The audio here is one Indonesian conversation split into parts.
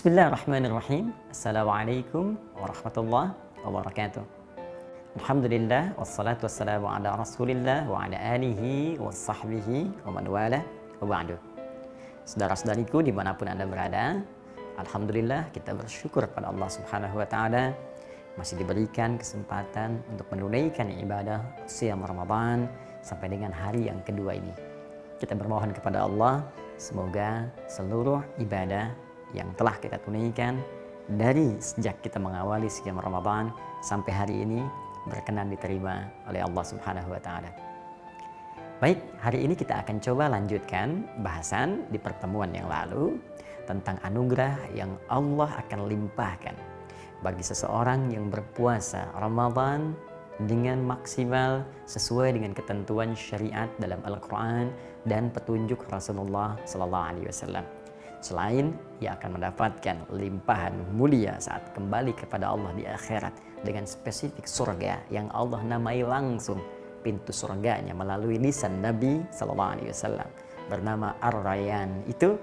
Bismillahirrahmanirrahim. Assalamualaikum warahmatullahi wabarakatuh. Alhamdulillah wassalatu wassalamu ala Rasulillah wa ala alihi wa sahbihi wa man wala wa ba'du. Saudara-saudariku dimanapun Anda berada, alhamdulillah kita bersyukur pada Allah Subhanahu wa taala masih diberikan kesempatan untuk menunaikan ibadah siam Ramadan sampai dengan hari yang kedua ini. Kita bermohon kepada Allah semoga seluruh ibadah yang telah kita tunaikan dari sejak kita mengawali siam Ramadan sampai hari ini berkenan diterima oleh Allah Subhanahu wa taala. Baik, hari ini kita akan coba lanjutkan bahasan di pertemuan yang lalu tentang anugerah yang Allah akan limpahkan bagi seseorang yang berpuasa Ramadan dengan maksimal sesuai dengan ketentuan syariat dalam Al-Quran dan petunjuk Rasulullah Sallallahu Alaihi Wasallam. Selain ia akan mendapatkan limpahan mulia saat kembali kepada Allah di akhirat dengan spesifik surga yang Allah namai langsung pintu surganya melalui lisan Nabi Sallallahu Alaihi Wasallam bernama Ar-Rayyan itu,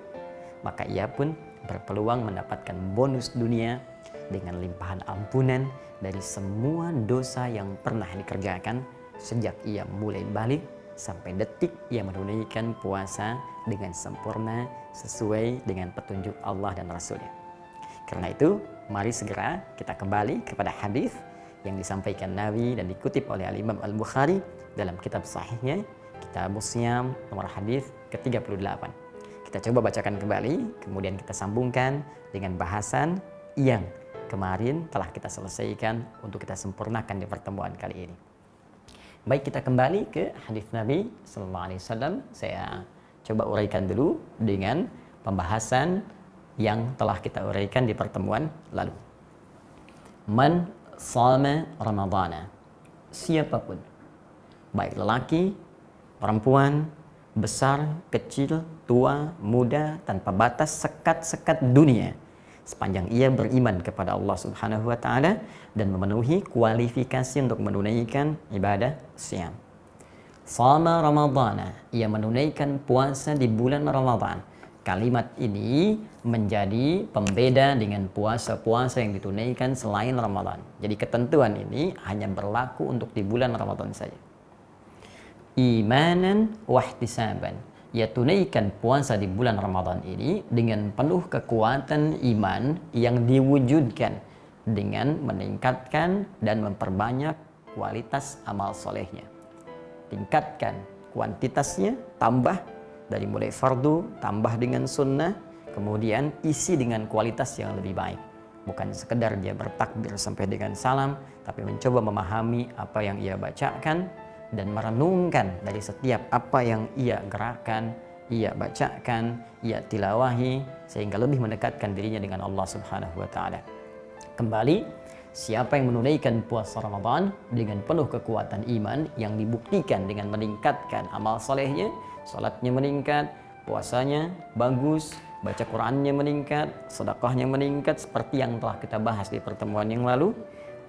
maka ia pun berpeluang mendapatkan bonus dunia dengan limpahan ampunan dari semua dosa yang pernah dikerjakan sejak ia mulai balik sampai detik ia menunaikan puasa dengan sempurna sesuai dengan petunjuk Allah dan Rasulnya. Karena itu, mari segera kita kembali kepada hadis yang disampaikan Nabi dan dikutip oleh Al-Imam Al-Bukhari dalam kitab sahihnya, Kitabus Shiyam nomor hadis ke-38. Kita coba bacakan kembali, kemudian kita sambungkan dengan bahasan yang kemarin telah kita selesaikan untuk kita sempurnakan di pertemuan kali ini. Baik, kita kembali ke hadis Nabi Sallallahu Alaihi Wasallam. Saya coba uraikan dulu dengan pembahasan yang telah kita uraikan di pertemuan lalu. Man shama Ramadana, siapapun, baik lelaki, perempuan, besar, kecil, tua, muda, tanpa batas, sekat-sekat dunia, sepanjang ia beriman kepada Allah Subhanahu wa taala dan memenuhi kualifikasi untuk menunaikan ibadah siam. Shama Ramadana, ia menunaikan puasa di bulan Ramadan. Kalimat ini menjadi pembeda dengan puasa-puasa yang ditunaikan selain Ramadan. Jadi ketentuan ini hanya berlaku untuk di bulan Ramadan saja. Imanan wahtisaban, ia tunaikan puasa di bulan Ramadan ini dengan penuh kekuatan iman yang diwujudkan dengan meningkatkan dan memperbanyak kualitas amal solehnya. Tingkatkan kuantitasnya, tambah dari mulai fardu, tambah dengan sunnah, kemudian isi dengan kualitas yang lebih baik. Bukan sekedar dia bertakbir sampai dengan salam, tapi mencoba memahami apa yang ia bacakan dan merenungkan dari setiap apa yang ia gerakan, ia bacakan, ia tilawahi, sehingga lebih mendekatkan dirinya dengan Allah Subhanahu wa taala. Kembali, siapa yang menunaikan puasa Ramadan dengan penuh kekuatan iman yang dibuktikan dengan meningkatkan amal solehnya, salatnya meningkat, puasanya bagus, baca Qur'annya meningkat, sedekahnya meningkat seperti yang telah kita bahas di pertemuan yang lalu,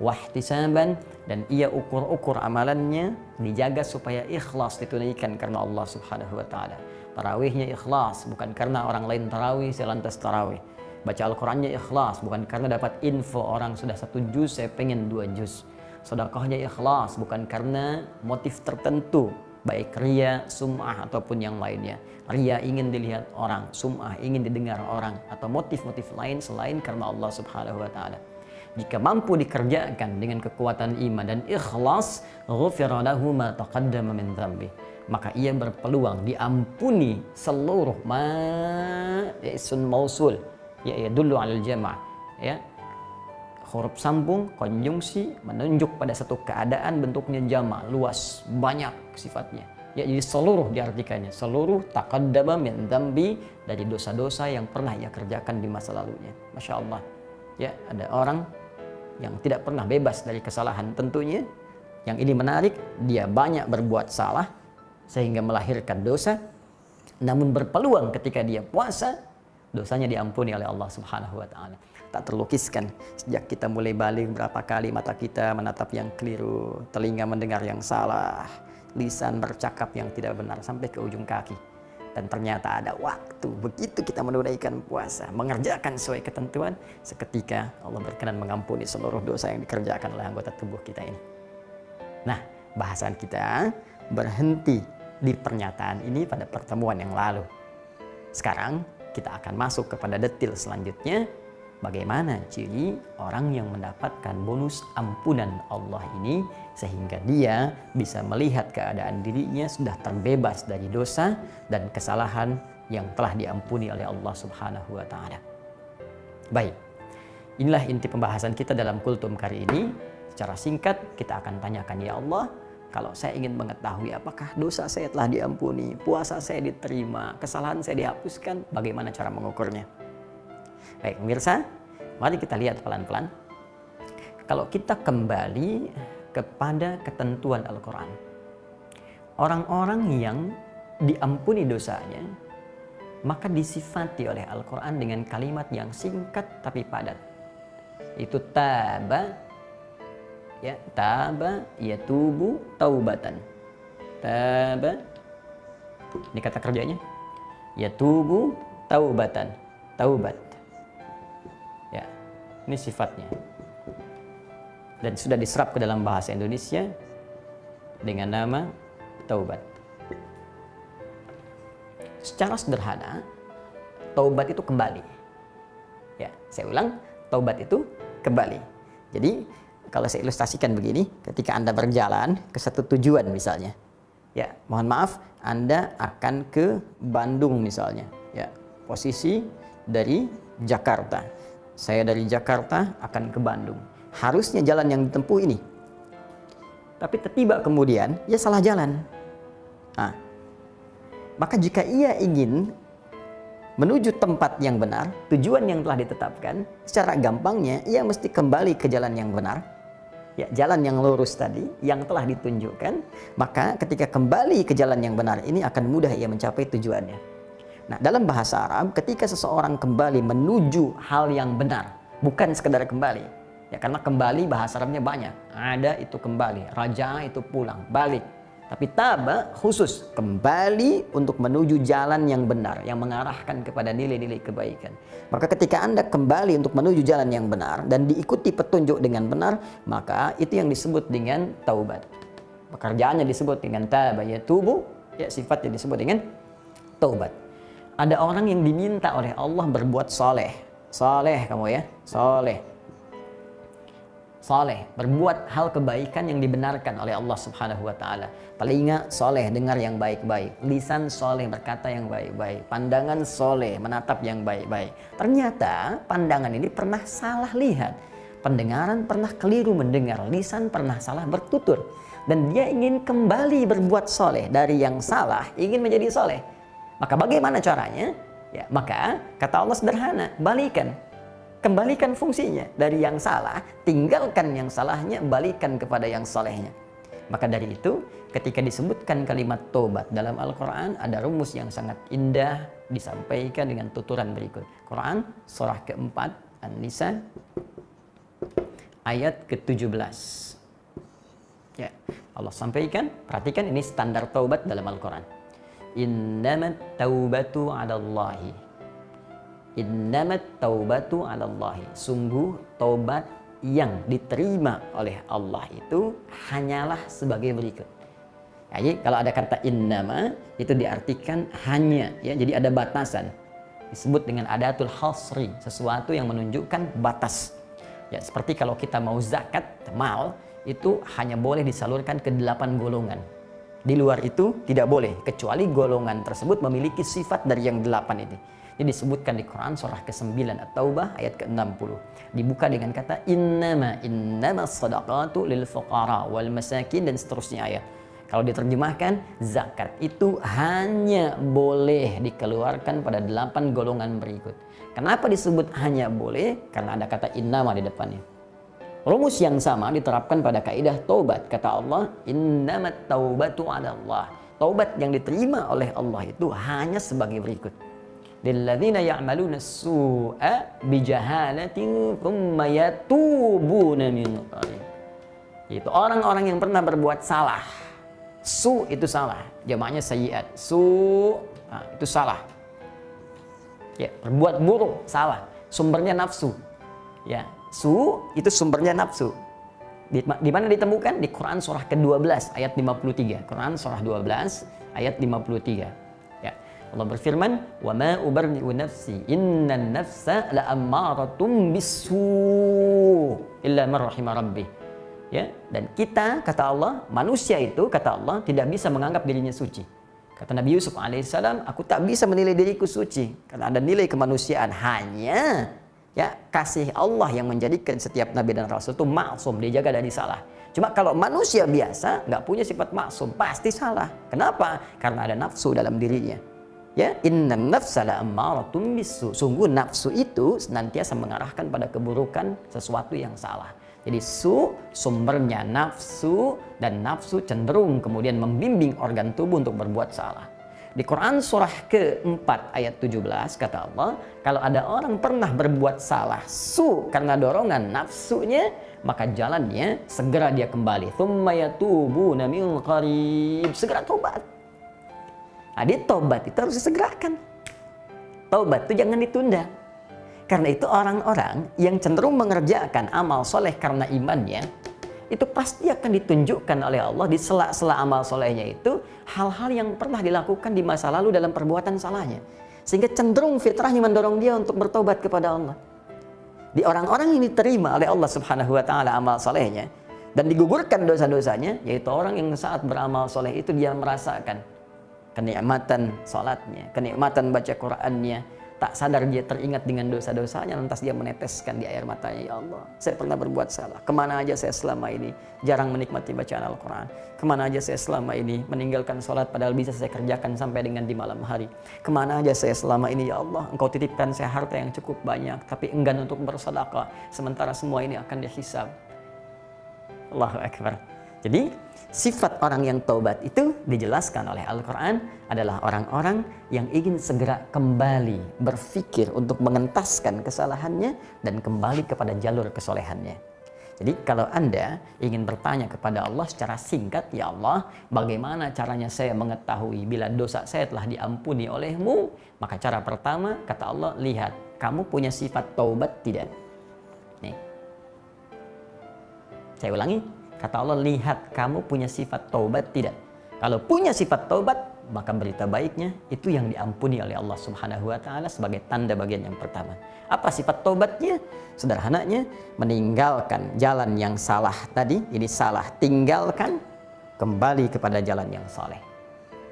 wahtisaban, dan ia ukur-ukur amalannya dijaga supaya ikhlas ditunaikan karena Allah Subhanahu wa taala. Tarawihnya ikhlas, bukan karena orang lain tarawih saya lantas tarawih. Baca Al-Qur'annya ikhlas, bukan karena dapat info orang sudah 1 juz saya pengen 2 juz. Sedekahnya ikhlas, bukan karena motif tertentu, baik ria, sum'ah ataupun yang lainnya. Ria ingin dilihat orang, sum'ah ingin didengar orang, atau motif-motif lain selain karena Allah Subhanahu wa taala. Jika mampu dikerjakan dengan kekuatan iman dan ikhlas, ghufira lahu ma taqaddama min dzambi, maka ia berpeluang diampuni seluruh isun mausul, ya dulu alal jama', ya huruf sambung konjungsi menunjuk pada satu keadaan bentuknya jama', luas, banyak sifatnya. Ya, jadi seluruh diartikannya, seluruh taqaddama min dzambi, dari dosa-dosa yang pernah ia kerjakan di masa lalunya. Masya Allah. Ya, ada orang yang tidak pernah bebas dari kesalahan tentunya. Yang ini menarik, dia banyak berbuat salah sehingga melahirkan dosa, namun berpeluang ketika dia puasa, dosanya diampuni oleh Allah Subhanahu wa taala. Tak terlukiskan sejak kita mulai balik berapa kali mata kita menatap yang keliru, telinga mendengar yang salah, lisan bercakap yang tidak benar sampai ke ujung kaki. Dan ternyata ada waktu, begitu kita menunaikan puasa, mengerjakan sesuai ketentuan, seketika Allah berkenan mengampuni seluruh dosa yang dikerjakan oleh anggota tubuh kita ini. Nah, bahasan kita berhenti di pernyataan ini pada pertemuan yang lalu. Sekarang kita akan masuk kepada detail selanjutnya. Bagaimana ciri orang yang mendapatkan bonus ampunan Allah ini sehingga dia bisa melihat keadaan dirinya sudah terbebas dari dosa dan kesalahan yang telah diampuni oleh Allah Subhanahu wa taala. Baik. Inilah inti pembahasan kita dalam kultum kali ini. Secara singkat kita akan tanyakan, ya Allah, kalau saya ingin mengetahui apakah dosa saya telah diampuni, puasa saya diterima, kesalahan saya dihapuskan, bagaimana cara mengukurnya? Baik, pemirsa, mari kita lihat pelan-pelan. Kalau kita kembali kepada ketentuan Al-Quran, orang-orang yang diampuni dosanya, maka disifati oleh Al-Quran dengan kalimat yang singkat tapi padat. Itu taba, ya, taba, yatubu, taubatan. Taba, ini kata kerjanya, yatubu, taubatan, taubat. Ya, ini sifatnya. Dan sudah diserap ke dalam bahasa Indonesia dengan nama taubat. Secara sederhana, taubat itu kembali. Ya, saya ulang, taubat itu kembali. Jadi, kalau saya ilustrasikan begini, ketika Anda berjalan ke satu tujuan misalnya, ya, mohon maaf, Anda akan ke Bandung misalnya, ya, posisi dari Jakarta. Saya dari Jakarta akan ke Bandung. Harusnya jalan yang ditempuh ini. Tapi tiba kemudian, ia salah jalan. Nah, maka jika ia ingin menuju tempat yang benar, tujuan yang telah ditetapkan, secara gampangnya ia mesti kembali ke jalan yang benar. Ya, jalan yang lurus tadi, yang telah ditunjukkan. Maka ketika kembali ke jalan yang benar ini akan mudah ia mencapai tujuannya. Nah, dalam bahasa Arab, ketika seseorang kembali menuju hal yang benar, bukan sekedar kembali. Ya, karena kembali bahasa Arabnya banyak. Ada itu kembali, raja itu pulang, balik. Tapi taba khusus kembali untuk menuju jalan yang benar, yang mengarahkan kepada nilai-nilai kebaikan. Maka ketika Anda kembali untuk menuju jalan yang benar dan diikuti petunjuk dengan benar, maka itu yang disebut dengan taubat. Pekerjaannya disebut dengan taba, yatubu, ya, sifatnya disebut dengan taubat. Ada orang yang diminta oleh Allah berbuat soleh. Soleh kamu ya, soleh. Soleh, berbuat hal kebaikan yang dibenarkan oleh Allah Subhanahu wa taala. Telinga soleh, dengar yang baik-baik. Lisan soleh, berkata yang baik-baik. Pandangan soleh, menatap yang baik-baik. Ternyata pandangan ini pernah salah lihat. Pendengaran pernah keliru mendengar. Lisan pernah salah bertutur. Dan dia ingin kembali berbuat soleh. Dari yang salah, ingin menjadi soleh. Maka bagaimana caranya? Ya, maka kata Allah sederhana, kembalikan fungsinya dari yang salah, tinggalkan yang salahnya, balikan kepada yang solehnya. Maka dari itu, ketika disebutkan kalimat tobat dalam Al-Quran, ada rumus yang sangat indah disampaikan dengan tuturan berikut. Quran surah keempat, An-Nisa, ayat ke-17. Ya, Allah sampaikan, perhatikan ini standar taubat dalam Al-Quran. Innamat taubatu 'alallahi. Innamat taubatu 'alallahi. Sungguh taubat yang diterima oleh Allah itu hanyalah sebagai berikut. Jadi kalau ada kata innama itu diartikan hanya, ya, jadi ada batasan. Disebut dengan adatul hasri, sesuatu yang menunjukkan batas. Ya, seperti kalau kita mau zakat mal itu hanya boleh disalurkan ke 8 golongan. Di luar itu tidak boleh, kecuali golongan tersebut memiliki sifat dari yang 8 ini. Ini disebutkan di Quran surah ke-9 At-Taubah ayat ke-60. Dibuka dengan kata innama sadaqatu lil fuqara wal masakin dan seterusnya ayat. Kalau diterjemahkan, zakat itu hanya boleh dikeluarkan pada 8 golongan berikut. Kenapa disebut hanya boleh? Karena ada kata innama di depannya. Rumus yang sama diterapkan pada kaidah taubat. Kata Allah, innamat taubatu 'ala Allah. Taubat yang diterima oleh Allah itu hanya sebagai berikut. Lilladzina ya'maluna as-su'a bijahalatin tsumma yatubuna min qarib. Itu orang-orang yang pernah berbuat salah. Su itu salah, jamaknya sayyi'at. Su Nah, itu salah. Ya, berbuat buruk salah. Sumbernya nafsu. Ya, su itu sumbernya nafsu. Di mana ditemukan? Di Quran surah ke-12 ayat 53. Quran surah 12 ayat 53. Ya. Allah berfirman, "Wa ma ubarri'u nafsi, innan nafsa la'ammaratun bisu illa man rahima rabbi." Ya, dan kita, kata Allah, manusia itu, kata Allah, tidak bisa menganggap dirinya suci. Kata Nabi Yusuf alaihissalam, aku tak bisa menilai diriku suci karena ada nilai kemanusiaan. Hanya ya kasih Allah yang menjadikan setiap nabi dan rasul itu maksum, dijaga dari salah. Cuma kalau manusia biasa nggak punya sifat maksum, pasti salah. Kenapa? Karena ada nafsu dalam dirinya. Ya, innan nafsa la'ammaratun bisu. Sungguh nafsu itu senantiasa mengarahkan pada keburukan, sesuatu yang salah. Jadi sumbernya nafsu, dan nafsu cenderung kemudian membimbing organ tubuh untuk berbuat salah. Di Quran surah ke-4 ayat 17 kata Allah, kalau ada orang pernah berbuat salah karena dorongan nafsunya, maka jalannya segera dia kembali. Tsumma yatubuna min qarib. Segera tobat. Nah, tobat itu harus disegerakan. Taubat itu jangan ditunda. Karena itu orang-orang yang cenderung mengerjakan amal soleh karena imannya, itu pasti akan ditunjukkan oleh Allah di sela-sela amal solehnya itu hal-hal yang pernah dilakukan di masa lalu dalam perbuatan salahnya. Sehingga cenderung fitrahnya mendorong dia untuk bertobat kepada Allah. Di orang-orang yang diterima oleh Allah Subhanahu wa Ta'ala amal solehnya dan digugurkan dosa-dosanya, yaitu orang yang saat beramal soleh itu dia merasakan kenikmatan sholatnya, kenikmatan baca Qur'annya. Tak sadar dia teringat dengan dosa-dosanya, lantas dia meneteskan di air matanya, ya Allah, saya pernah berbuat salah. Kemana aja saya selama ini jarang menikmati bacaan Al-Quran. Kemana aja saya selama ini meninggalkan sholat padahal bisa saya kerjakan sampai dengan di malam hari. Kemana aja saya selama ini, ya Allah, Engkau titipkan saya harta yang cukup banyak, tapi enggan untuk bersedekah, sementara semua ini akan dihisab. Allahu Akbar. Jadi sifat orang yang taubat itu dijelaskan oleh Al-Quran adalah orang-orang yang ingin segera kembali berpikir untuk mengentaskan kesalahannya dan kembali kepada jalur kesolehannya. Jadi kalau Anda ingin bertanya kepada Allah secara singkat, ya Allah, bagaimana caranya saya mengetahui bila dosa saya telah diampuni oleh-Mu? Maka cara pertama, kata Allah, lihat, kamu punya sifat taubat tidak? Nih. Saya ulangi. Kata Allah, lihat kamu punya sifat taubat tidak? Kalau punya sifat taubat, maka berita baiknya itu yang diampuni oleh Allah Subhanahu wa Ta'ala sebagai tanda bagian yang pertama. Apa sifat taubatnya? Sederhananya, meninggalkan jalan yang salah tadi, ini salah, tinggalkan, kembali kepada jalan yang saleh.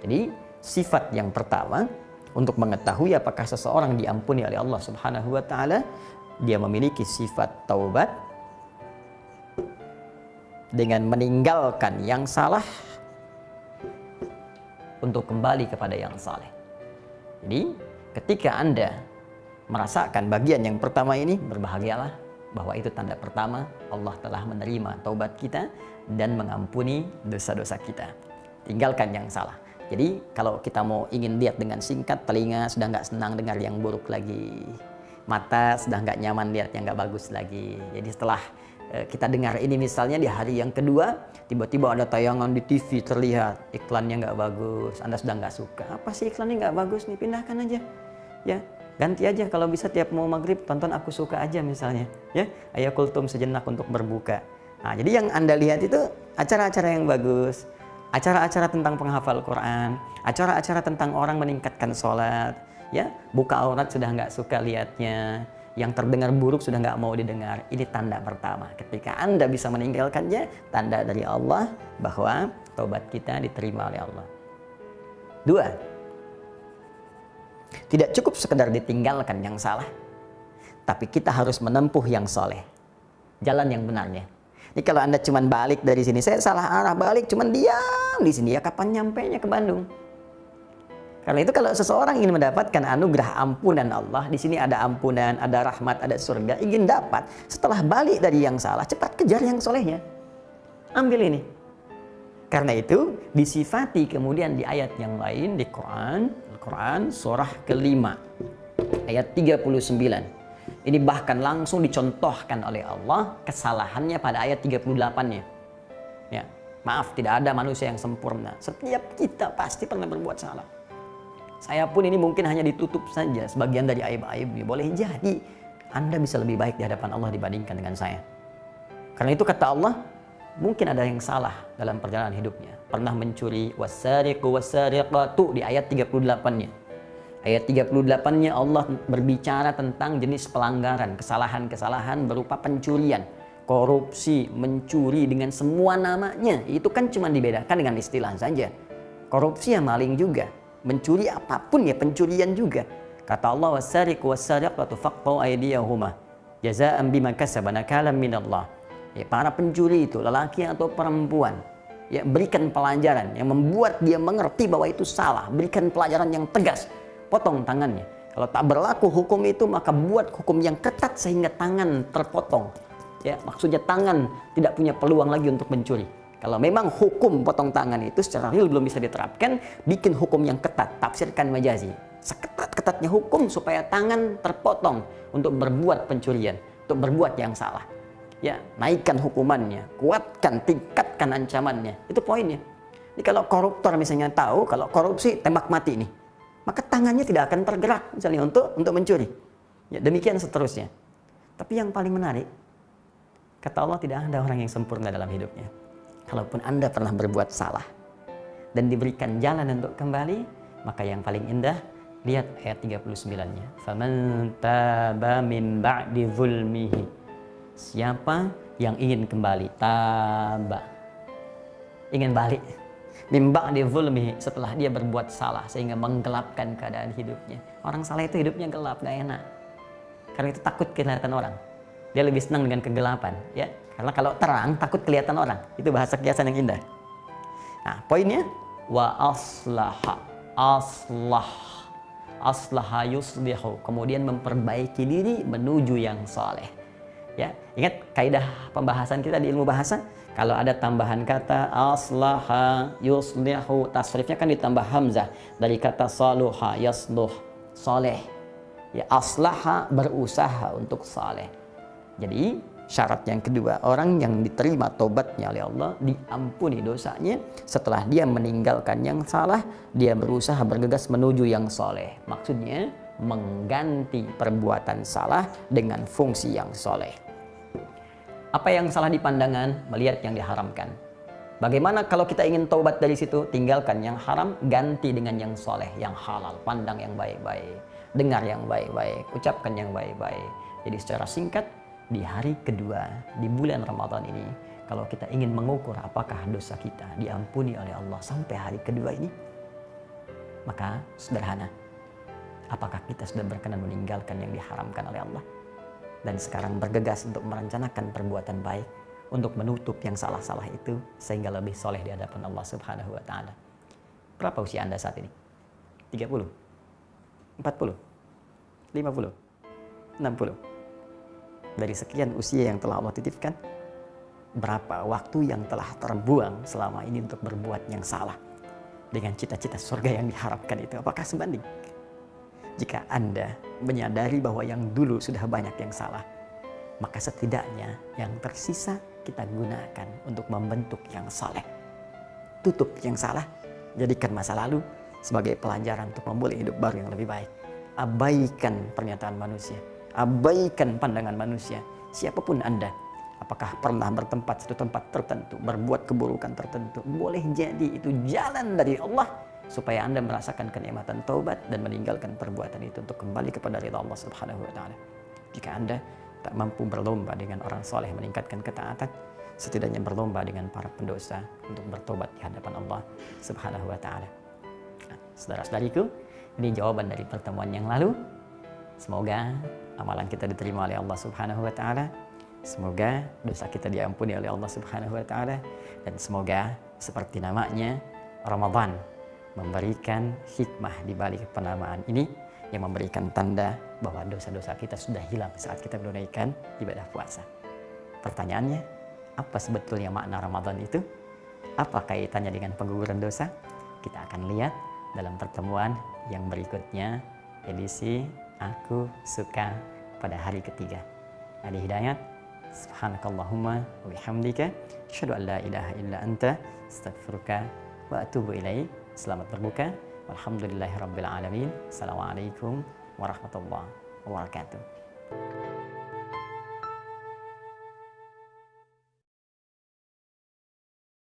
Jadi, sifat yang pertama untuk mengetahui apakah seseorang diampuni oleh Allah Subhanahu wa Ta'ala, dia memiliki sifat taubat dengan meninggalkan yang salah untuk kembali kepada yang saleh. Jadi ketika Anda merasakan bagian yang pertama ini, berbahagialah bahwa itu tanda pertama Allah telah menerima taubat kita dan mengampuni dosa-dosa kita. Tinggalkan yang salah. Jadi kalau kita mau ingin lihat dengan singkat, telinga sudah nggak senang dengar yang buruk lagi, mata sudah nggak nyaman lihat yang nggak bagus lagi. Jadi setelah kita dengar ini misalnya di hari yang kedua, tiba-tiba ada tayangan di TV terlihat iklannya nggak bagus, Anda sudah nggak suka. Apa sih iklannya nggak bagus nih? Pindahkan aja, ya ganti aja. Kalau bisa tiap mau maghrib tonton Aku Suka aja misalnya, ya ayo kultum sejenak untuk berbuka. Nah, jadi yang Anda lihat itu acara-acara yang bagus, acara-acara tentang penghafal Quran, acara-acara tentang orang meningkatkan sholat, ya buka aurat sudah nggak suka lihatnya. Yang terdengar buruk sudah nggak mau didengar. Ini tanda pertama. Ketika Anda bisa meninggalkannya, tanda dari Allah bahwa taubat kita diterima oleh Allah. 2. Tidak cukup sekedar ditinggalkan yang salah, tapi kita harus menempuh yang soleh. Jalan yang benarnya. Ini kalau Anda cuman balik dari sini, saya salah arah balik, cuman diam di sini, ya kapan nyampenya ke Bandung? Karena itu kalau seseorang ingin mendapatkan anugerah ampunan Allah, di sini ada ampunan, ada rahmat, ada surga, ingin dapat, setelah balik dari yang salah, cepat kejar yang solehnya. Ambil ini. Karena itu disifati kemudian di ayat yang lain di Quran, Al-Quran surah ke-5 ayat 39. Ini bahkan langsung dicontohkan oleh Allah kesalahannya pada ayat 38-nya. Ya, maaf, tidak ada manusia yang sempurna. Setiap kita pasti pernah berbuat salah. Saya pun ini mungkin hanya ditutup saja sebagian dari aib-aibnya. Boleh jadi Anda bisa lebih baik di hadapan Allah dibandingkan dengan saya. Karena itu kata Allah, mungkin ada yang salah dalam perjalanan hidupnya. Pernah mencuri, wasariqu wasariqatu di ayat 38-nya. Ayat 38-nya Allah berbicara tentang jenis pelanggaran, kesalahan-kesalahan berupa pencurian, korupsi, mencuri dengan semua namanya. Itu kan cuma dibedakan dengan istilah saja. Korupsi ya maling juga, mencuri apapun ya pencurian juga. Kata Allah, wasariqu wasariqatu faqtu aydiyahuma jazaa'an bima kasaba nakalan minallah. Ya, para pencuri itu lelaki atau perempuan, ya berikan pelajaran yang membuat dia mengerti bahwa itu salah, berikan pelajaran yang tegas. Potong tangannya. Kalau tak berlaku hukum itu, maka buat hukum yang ketat sehingga tangan terpotong. Ya, maksudnya tangan tidak punya peluang lagi untuk mencuri. Kalau memang hukum potong tangan itu secara real belum bisa diterapkan, bikin hukum yang ketat, tafsirkan majazi. Seketat-ketatnya hukum supaya tangan terpotong untuk berbuat pencurian, untuk berbuat yang salah. Ya, naikkan hukumannya, kuatkan, tingkatkan ancamannya. Itu poinnya. Jadi kalau koruptor misalnya tahu kalau korupsi tembak mati nih, maka tangannya tidak akan tergerak misalnya untuk mencuri. Ya, demikian seterusnya. Tapi yang paling menarik, kata Allah tidak ada orang yang sempurna dalam hidupnya. Kalaupun Anda pernah berbuat salah dan diberikan jalan untuk kembali, maka yang paling indah, lihat ayat 39-nya. Faman taba min ba'di zulmihi. Siapa yang ingin kembali, taba, ingin balik, mimba di zulmi, setelah dia berbuat salah sehingga menggelapkan keadaan hidupnya. Orang salah itu hidupnya gelap, gak enak. Karena itu takut kelihatan orang. Dia lebih senang dengan kegelapan, ya. Karena kalau terang takut kelihatan orang. Itu bahasa kiasan yang indah. Nah, poinnya wa aslaha yuslihu, kemudian memperbaiki diri menuju yang saleh. Ya, ingat kaidah pembahasan kita di ilmu bahasa, kalau ada tambahan kata aslaha yuslihu, tasrifnya kan ditambah hamzah dari kata saluha yasluh, saleh. Ya, aslaha berusaha untuk saleh. Jadi syarat yang kedua, orang yang diterima tobatnya oleh Allah, diampuni dosanya setelah dia meninggalkan yang salah, dia berusaha bergegas menuju yang saleh. Maksudnya mengganti perbuatan salah dengan fungsi yang saleh. Apa yang salah di pandangan? Melihat yang diharamkan. Bagaimana kalau kita ingin taubat dari situ? Tinggalkan yang haram, ganti dengan yang soleh, yang halal. Pandang yang baik-baik, dengar yang baik-baik, ucapkan yang baik-baik. Jadi secara singkat, di hari kedua, di bulan Ramadan ini, kalau kita ingin mengukur apakah dosa kita diampuni oleh Allah sampai hari kedua ini, maka sederhana. Apakah kita sudah berkenan meninggalkan yang diharamkan oleh Allah? Dan sekarang bergegas untuk merencanakan perbuatan baik untuk menutup yang salah-salah itu sehingga lebih soleh di hadapan Allah Subhanahu wa Ta'ala. Berapa usia Anda saat ini? 30? 40? 50? 60? Dari sekian usia yang telah Allah titipkan, berapa waktu yang telah terbuang selama ini untuk berbuat yang salah dengan cita-cita surga yang diharapkan itu? Apakah sebanding? Jika Anda menyadari bahwa yang dulu sudah banyak yang salah, maka setidaknya yang tersisa kita gunakan untuk membentuk yang saleh. Tutup yang salah, jadikan masa lalu sebagai pelajaran untuk memulai hidup baru yang lebih baik. Abaikan pernyataan manusia, abaikan pandangan manusia. Siapapun Anda, apakah pernah bertempat satu tempat tertentu, berbuat keburukan tertentu, boleh jadi itu jalan dari Allah supaya Anda merasakan kenikmatan taubat dan meninggalkan perbuatan itu untuk kembali kepada ridha Allah Subhanahu wa Ta'ala. Jika Anda tak mampu berlomba dengan orang soleh meningkatkan ketaatan, setidaknya berlomba dengan para pendosa untuk bertobat di hadapan Allah Subhanahu wa Ta'ala. Nah, saudara-saudariku, ini jawaban dari pertemuan yang lalu. Semoga amalan kita diterima oleh Allah Subhanahu wa Ta'ala. Semoga dosa kita diampuni oleh Allah Subhanahu wa Ta'ala, dan semoga seperti namanya, Ramadan memberikan hikmah di balik penamaan ini yang memberikan tanda bahwa dosa-dosa kita sudah hilang saat kita menunaikan ibadah puasa. Pertanyaannya, apa sebetulnya makna Ramadan itu? Apa kaitannya dengan pengguguran dosa? Kita akan lihat dalam pertemuan yang berikutnya, edisi Aku Suka pada hari ketiga. Adi Hidayat, subhanakallahumma wa bihamdika, asyhadu an la ilaha illa anta, astaghfiruka wa atubu ilaik. Selamat berbuka. Alhamdulillahirabbil alamin. Assalamualaikum warahmatullahi wabarakatuh.